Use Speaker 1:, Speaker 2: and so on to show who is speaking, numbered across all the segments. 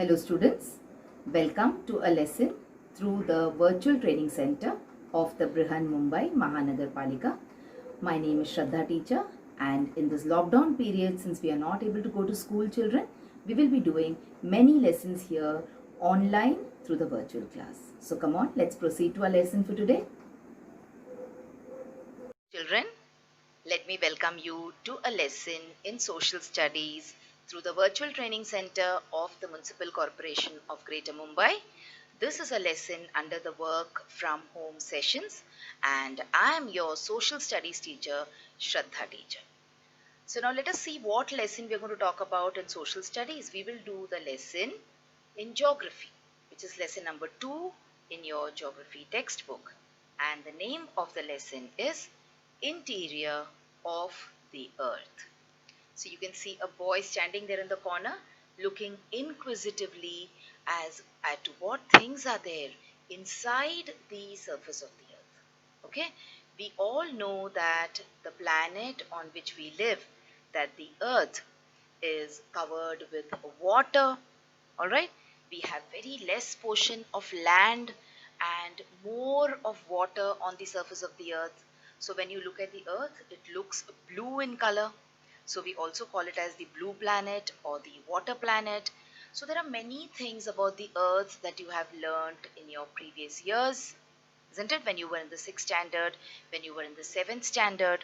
Speaker 1: Hello students, welcome to a lesson through the virtual training center of the Brihan Mumbai Mahanagar Palika. My name is Shraddha teacher, and in this lockdown period, since we are not able to go to school, children, we will be doing many lessons here online through the virtual class. So come on, let's proceed to our lesson for today. Children, let me welcome you to a lesson in social studies through the virtual training center of the Municipal Corporation of Greater Mumbai. This is a lesson under the work from home sessions, and I am your social studies teacher, Shraddha teacher. So now let us see what lesson we are going to talk about in social studies. We will do the lesson in geography, which is lesson number 2 in your geography textbook. And the name of the lesson is Interior of the Earth. So you can see a boy standing there in the corner looking inquisitively as at what things are there inside the surface of the earth. Okay, we all know that the planet on which we live, that the earth is covered with water. All right, we have very less portion of land and more of water on the surface of the earth. So when you look at the earth, it looks blue in color. So we also call it as the blue planet or the water planet. So there are many things about the earth that you have learned in your previous years, isn't it? When you were in the 6th standard, when you were in the 7th standard,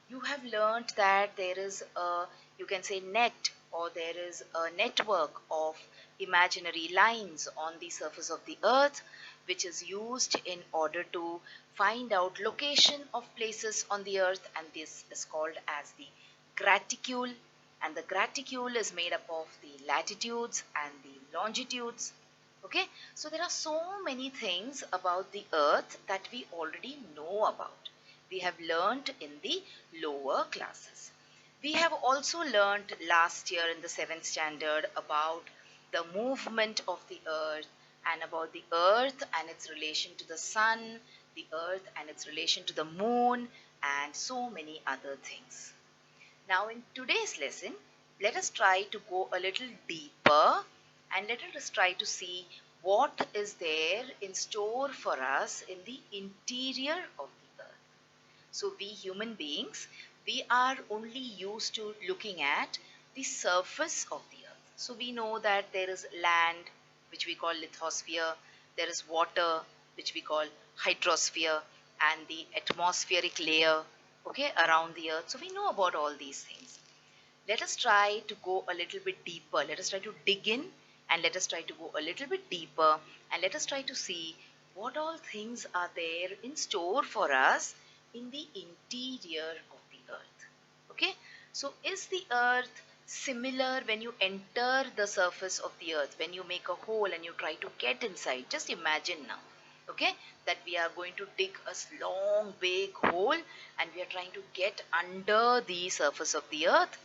Speaker 1: you have learned that there is a, you can say, net, or there is a network of imaginary lines on the surface of the earth, which is used in order to find out location of places on the earth, and this is called as the graticule. And the graticule is made up of the latitudes and the longitudes. Okay, so there are so many things about the earth that we already know about. We have learned in the lower classes. We have also learned last year in the 7th standard about the movement of the earth, and about the earth and its relation to the sun, the earth and its relation to the moon, and so many other things. Now in today's lesson, let us try to go a little deeper, and let us try to see what is there in store for us in the interior of the earth. So we human beings, we are only used to looking at the surface of the earth. So we know that there is land, which we call lithosphere, there is water, which we call hydrosphere, and the atmospheric layer, okay, around the earth. So we know about all these things. Let us try to go a little bit deeper. Let us try to dig in, and let us try to go a little bit deeper, and let us try to see what all things are there in store for us in the interior of the earth. Okay, so is the earth similar when you enter the surface of the earth, when you make a hole and you try to get inside? Just imagine now, okay, that we are going to dig a long big hole, and we are trying to get under the surface of the earth,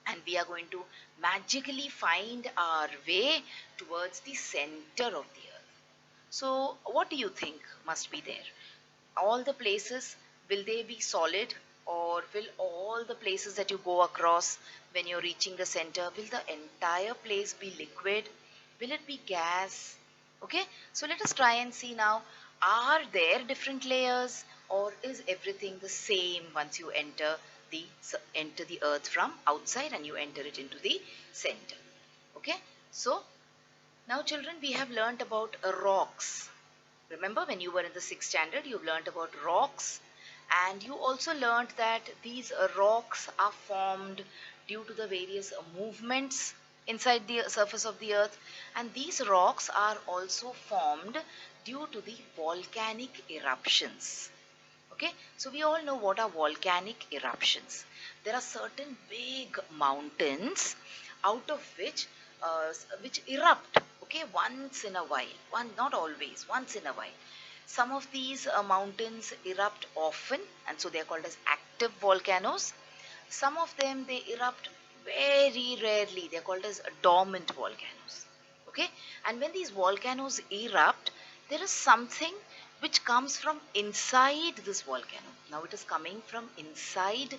Speaker 1: and we are going to magically find our way towards the center of the earth. So what do you think must be there? All the places, will they be solid, or will all the places that you go across when you're reaching the center, will the entire place be liquid? Will it be gas? Okay, so let us try and see now, are there different layers, or is everything the same once you enter the earth from outside and you enter it into the center? Okay, so now children, we have learnt about rocks. Remember, when you were in the 6th standard, you've learnt about rocks, and you also learnt that these rocks are formed due to the various movements inside the surface of the earth, and these rocks are also formed due to the volcanic eruptions. Okay, so we all know what are volcanic eruptions. There are certain big mountains out of which erupt, okay, once in a while, one not always, once in a while. Some of these mountains erupt often, and so they are called as active volcanoes. Some of them, they erupt very rarely, they are called as dormant volcanoes. Okay, and when these volcanoes erupt, there is something which comes from inside this volcano. Now it is coming from inside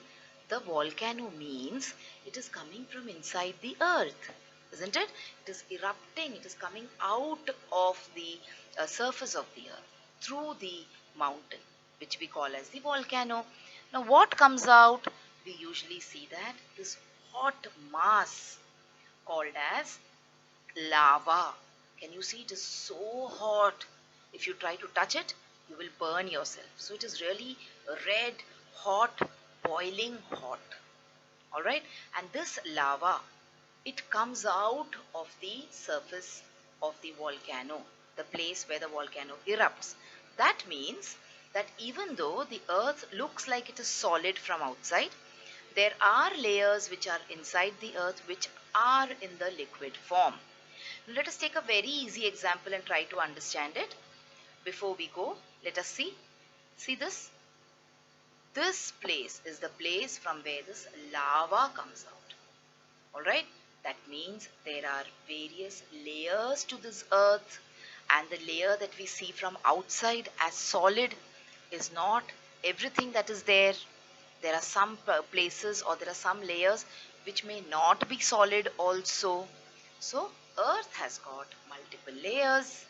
Speaker 1: the volcano, means it is coming from inside the earth. isn't it? It is erupting, it is coming out of the surface of the earth through the mountain, which we call as the volcano. Now, what comes out? We usually see that this hot mass called as lava. Can you see it is so hot? If you try to touch it, you will burn yourself. So it is really red, hot, boiling hot. All right, and this lava, it comes out of the surface of the volcano, the place where the volcano erupts. That means that even though the earth looks like it is solid from outside, there are layers which are inside the earth which are in the liquid form. Let us take a very easy example and try to understand it. Before we go, let us see. See this? This place is the place from where this lava comes out. Alright? That means there are various layers to this earth, and the layer that we see from outside as solid is not everything that is there. There are some places, or there are some layers which may not be solid also. So earth has got multiple layers.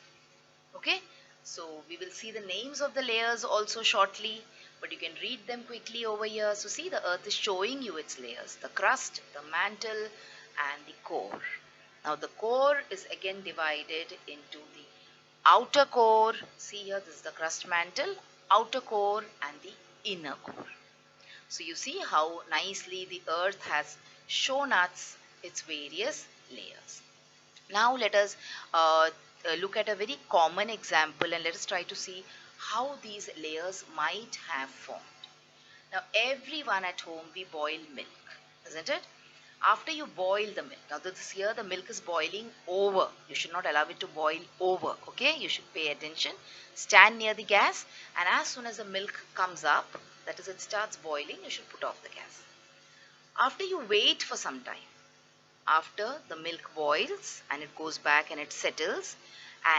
Speaker 1: Okay, so we will see the names of the layers also shortly, but you can read them quickly over here. So see, the earth is showing you its layers: the crust, the mantle, and the core. Now the core is again divided into the outer core. See here, this is the crust, mantle, outer core, and the inner core. So you see how nicely the earth has shown us its various layers. Now let us look at a very common example, and let us try to see how these layers might have formed. Now everyone at home, we boil milk, isn't it? After you boil the milk, now this here the milk is boiling over. You should not allow it to boil over, okay? You should pay attention. Stand near the gas, and as soon as the milk comes up, that is, it starts boiling, you should put off the gas. After you wait for some time, after the milk boils and it goes back and it settles,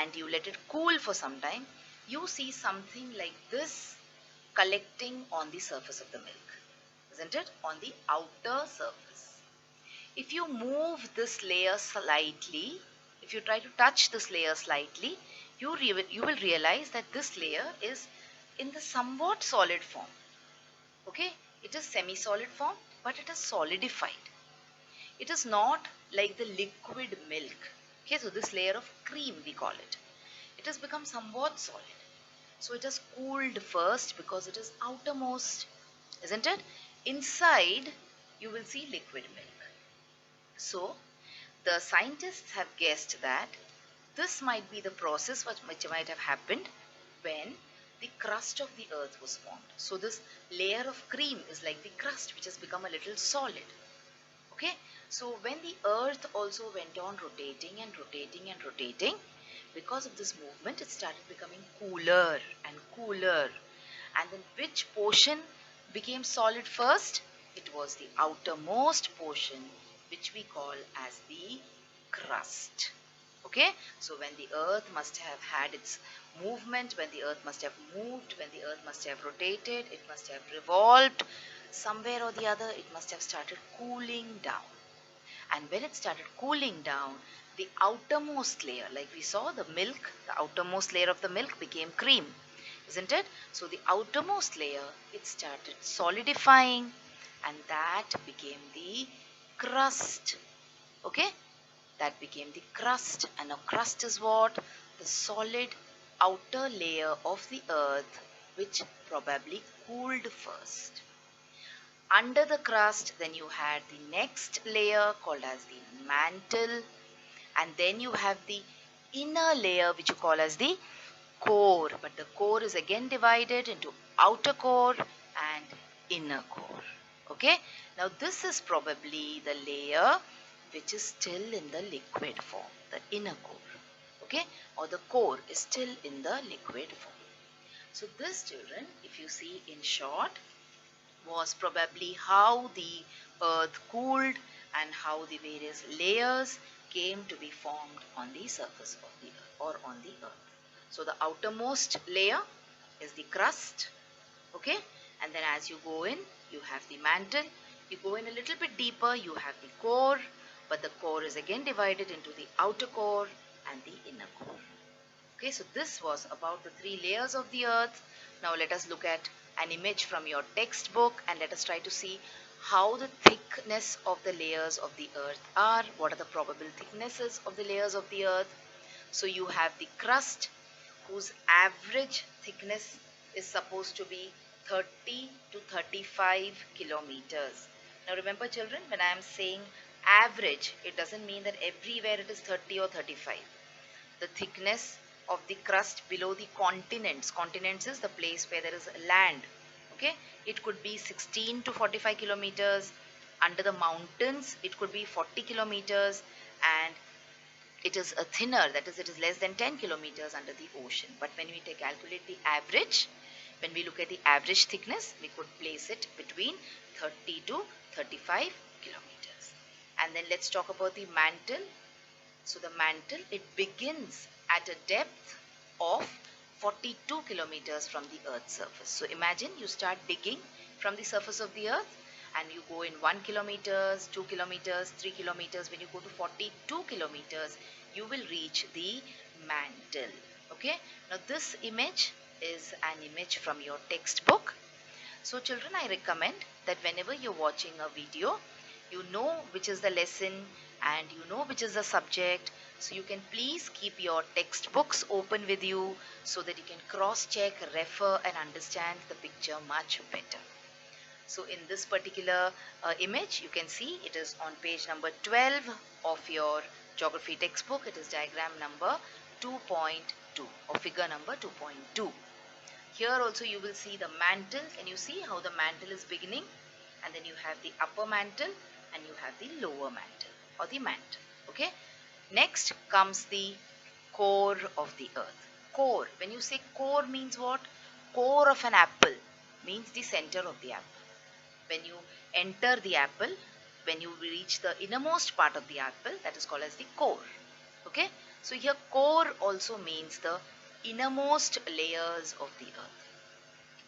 Speaker 1: and you let it cool for some time, you see something like this collecting on the surface of the milk, isn't it? On the outer surface. If you move this layer slightly, if you try to touch this layer slightly, you will realize that this layer is in the somewhat solid form. Okay, it is semi-solid form, but it is solidified. It is not like the liquid milk. Okay, so this layer of cream, we call it. It has become somewhat solid. So it has cooled first because it is outermost, isn't it? Inside, you will see liquid milk. So the scientists have guessed that this might be the process which might have happened when the crust of the earth was formed. So this layer of cream is like the crust which has become a little solid. Okay, so when the earth also went on rotating and rotating and rotating, because of this movement, it started becoming cooler and cooler. And then which portion became solid first? It was the outermost portion, which we call as the crust. Okay, so when the earth must have had its movement, when the earth must have moved, when the earth must have rotated, it must have revolved, somewhere or the other it must have started cooling down. And when it started cooling down, the outermost layer, like we saw the milk, the outermost layer of the milk became cream, isn't it? So the outermost layer, it started solidifying, and that became the crust. Okay, that became the crust. And a crust is what? The solid outer layer of the earth, which probably cooled first. Under the crust, then you had the next layer called as the mantle, and then you have the inner layer which you call as the core. But the core is again divided into outer core and inner core. Okay, now this is probably the layer which is still in the liquid form, the inner core. Okay, or the core is still in the liquid form. So this, children, if you see in short, was probably how the earth cooled and how the various layers came to be formed on the surface of the earth, or on the earth. So the outermost layer is the crust, okay, and then as you go in, you have the mantle. You go in a little bit deeper, you have the core. but the core is again divided into the outer core and the inner core. Okay, so this was about the three layers of the earth. Now let us look at an image from your textbook and let us try to see how the thickness of the layers of the earth are. What are the probable thicknesses of the layers of the earth? So you have the crust, whose average thickness is supposed to be 30 to 35 kilometers. Now remember children, when I am saying average, it doesn't mean that everywhere it is 30 or 35. The thickness of the crust below the continents. Continents is the place where there is land. Okay, it could be 16 to 45 kilometers. Under the mountains, it could be 40 kilometers, and it is a thinner, that is, it is less than 10 kilometers under the ocean. But when we calculate the average, when we look at the average thickness, we could place it between 30 to 35 kilometers. And then let's talk about the mantle. So the mantle, it begins at a depth of 42 kilometers from the earth's surface. So imagine you start digging from the surface of the earth and you go in 1 kilometers, 2 kilometers, 3 kilometers. When you go to 42 kilometers, you will reach the mantle. Okay. Now this image is an image from your textbook. So children, I recommend that whenever you're watching a video, you know which is the lesson and you know which is the subject. So you can please keep your textbooks open with you so that you can cross-check, refer and understand the picture much better. So in this particular image, you can see it is on page number 12 of your geography textbook. It is diagram number 2.2 or figure number 2.2. Here also you will see the mantle. Can you see how the mantle is beginning? And then you have the upper mantle and you have the lower mantle or the mantle. Okay. Next comes the core of the earth. Core. When you say core means what? Core of an apple means the center of the apple. When you enter the apple, when you reach the innermost part of the apple, that is called as the core. Okay. So here core also means the innermost layers of the earth.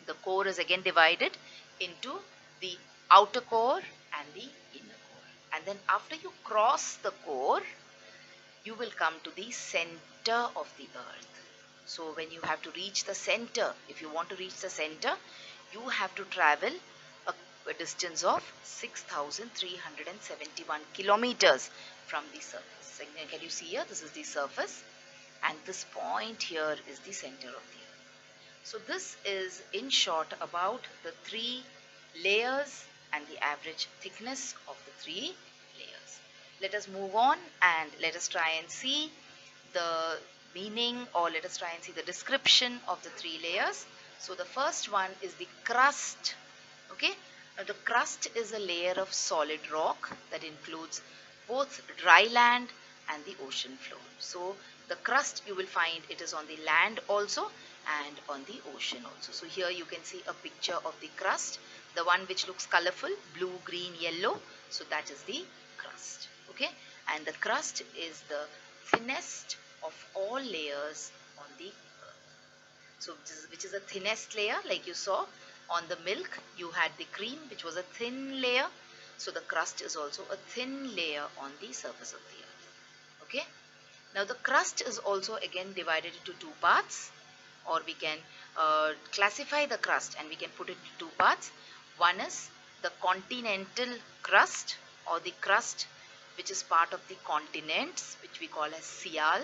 Speaker 1: The core is again divided into the outer core and the inner core. And then after you cross the core, you will come to the center of the earth. So when you have to reach the center, if you want to reach the center, you have to travel a distance of 6,371 kilometers from the surface. Can you see here? This is the surface and this point here is the center of the earth. So this is in short about the three layers and the average thickness of the three layers. Let us move on and let us try and see the meaning, or let us try and see the description of the three layers. So the first one is the crust. Okay. Now the crust is a layer of solid rock that includes both dry land and the ocean floor. So the crust, you will find it is on the land also and on the ocean also. So here you can see a picture of the crust, the one which looks colorful, blue, green, yellow. So that is the crust. Okay. And the crust is the thinnest of all layers on the earth. So which is the thinnest layer, like you saw on the milk, you had the cream, which was a thin layer. So the crust is also a thin layer on the surface of the earth. Okay. Now the crust is also again divided into two parts, or we can classify the crust and we can put it into two parts. One is the continental crust, or the crust which is part of the continents, which we call as Sial.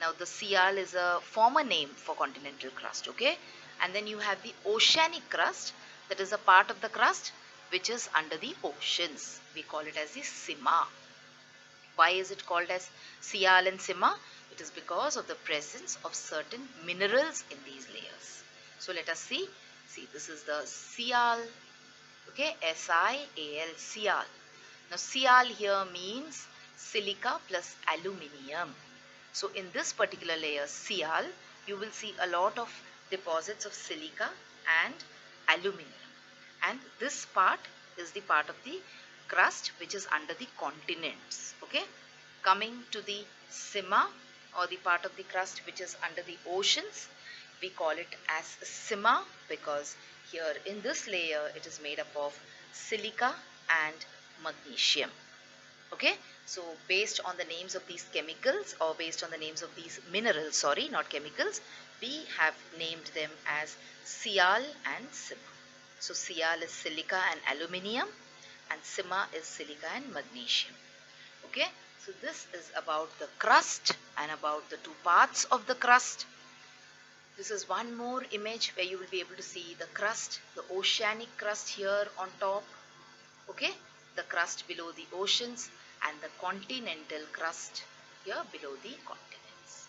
Speaker 1: Now the Sial is a former name for continental crust. Okay. And then you have the oceanic crust, that is a part of the crust which is under the oceans. We call it as the Sima. Why is it called as Sial and Sima? It is because of the presence of certain minerals in these layers. So let us see. See, this is the Sial. Okay, S-I-A-L, Sial. Now Sial here means silica plus aluminium. So in this particular layer, Sial, you will see a lot of deposits of silica and aluminium. And this part is the part of the crust which is under the continents. Okay. Coming to the Sima, or the part of the crust which is under the oceans, we call it as Sima because here in this layer it is made up of silica and magnesium. Okay, so based on the names of these chemicals, or based on the names of these minerals, sorry, not chemicals, we have named them as Sial and Sima. So Sial is silica and aluminium, and Sima is silica and magnesium. Okay, so this is about the crust and about the two parts of the crust. This is one more image where you will be able to see the crust, the oceanic crust here on top. Okay, the crust below the oceans, and the continental crust here below the continents.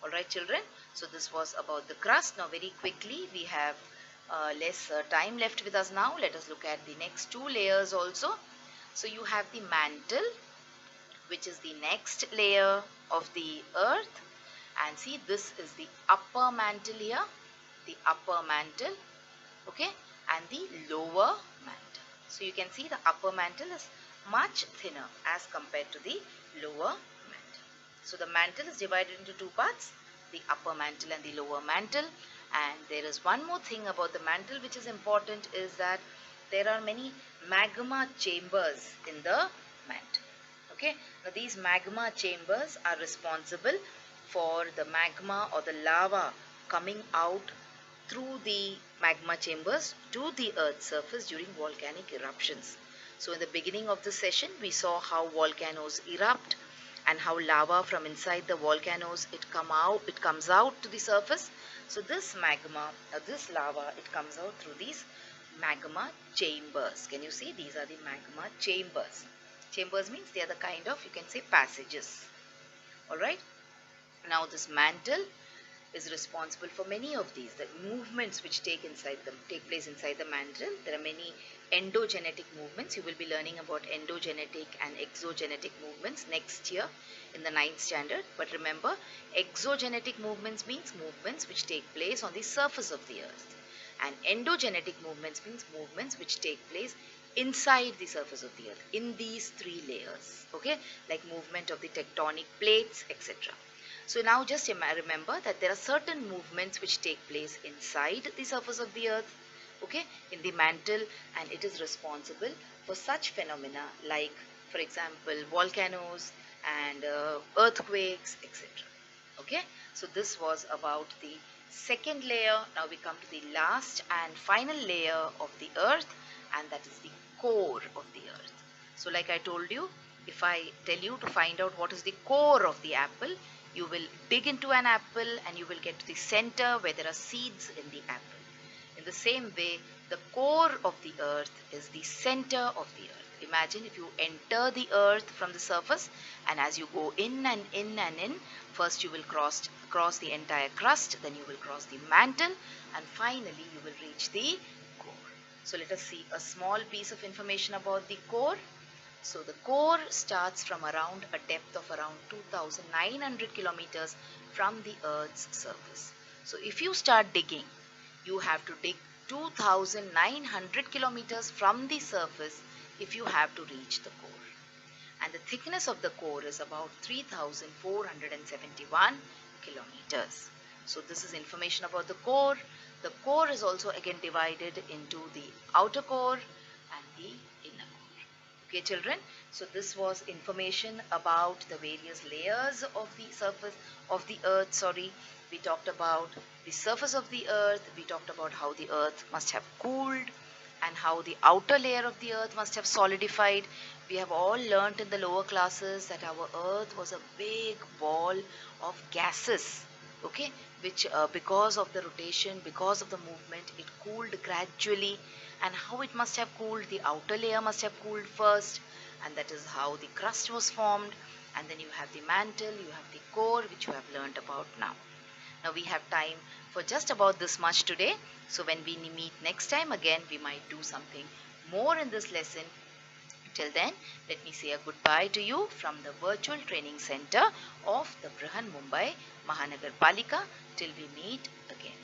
Speaker 1: Alright children, so this was about the crust. Now very quickly, we have less time left with us now. Let us look at the next two layers also. So you have the mantle, which is the next layer of the earth, and see, this is the upper mantle here, the upper mantle, okay, and the lower mantle. So you can see the upper mantle is much thinner as compared to the lower mantle. So the mantle is divided into two parts, the upper mantle and the lower mantle. And there is one more thing about the mantle which is important, is that there are many magma chambers in the mantle. Okay, now these magma chambers are responsible for the magma or the lava coming out through the magma chambers to the earth's surface during volcanic eruptions. So in the beginning of the session, we saw how volcanoes erupt and how lava from inside the volcanoes it comes out to the surface. So this magma, this lava, it comes out through these magma chambers. Can you see? These are the magma chambers. Chambers means they are the kind of, you can say, passages. Alright. Now this mantle is responsible for many of these, the movements which take place inside the mantle. There are many endogenetic movements. You will be learning about endogenetic and exogenetic movements next year in the 9th standard. But remember, exogenetic movements means movements which take place on the surface of the earth, and endogenetic movements means movements which take place inside the surface of the earth in these three layers. Okay, like movement of the tectonic plates, etc. So now just remember that there are certain movements which take place inside the surface of the earth, okay, in the mantle, and it is responsible for such phenomena like, for example, volcanoes and earthquakes, etc. Okay, so this was about the second layer. Now we come to the last and final layer of the earth, and that is the core of the earth. So like I told you, if I tell you to find out what is the core of the apple, you will dig into an apple and you will get to the center where there are seeds in the apple. In the same way, the core of the earth is the center of the earth. Imagine if you enter the earth from the surface, and as you go in and in and in, first you will cross the entire crust, then you will cross the mantle, and finally you will reach the core. So let us see a small piece of information about the core. So the core starts from around a depth of around 2,900 kilometers from the earth's surface. So if you start digging, you have to dig 2,900 kilometers from the surface if you have to reach the core. And the thickness of the core is about 3,471 kilometers. So this is information about the core. The core is also again divided into the outer core and the inner core. Okay children, so this was information about the various layers of the surface of the earth. We talked about the surface of the earth, we talked about how the earth must have cooled and how the outer layer of the earth must have solidified. We have all learnt in the lower classes that our earth was a big ball of gases, okay, which because of the rotation, because of the movement, it cooled gradually. And how it must have cooled, the outer layer must have cooled first, and that is how the crust was formed. And then you have the mantle, you have the core, which you have learnt about now. Now we have time for just about this much today. So when we meet next time again, we might do something more in this lesson. Till then, let me say a goodbye to you from the virtual training center of the Brihan Mumbai Mahanagar Palika till we meet again.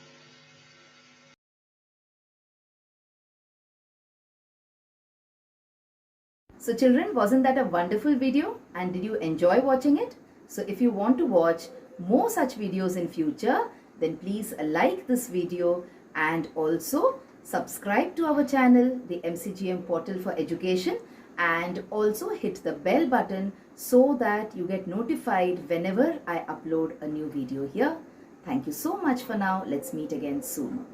Speaker 2: So children, wasn't that a wonderful video? And did you enjoy watching it? So if you want to watch more such videos in future, then please like this video and also subscribe to our channel, the MCGM Portal for Education, and also hit the bell button so that you get notified whenever I upload a new video here. Thank you so much for now. Let's meet again soon.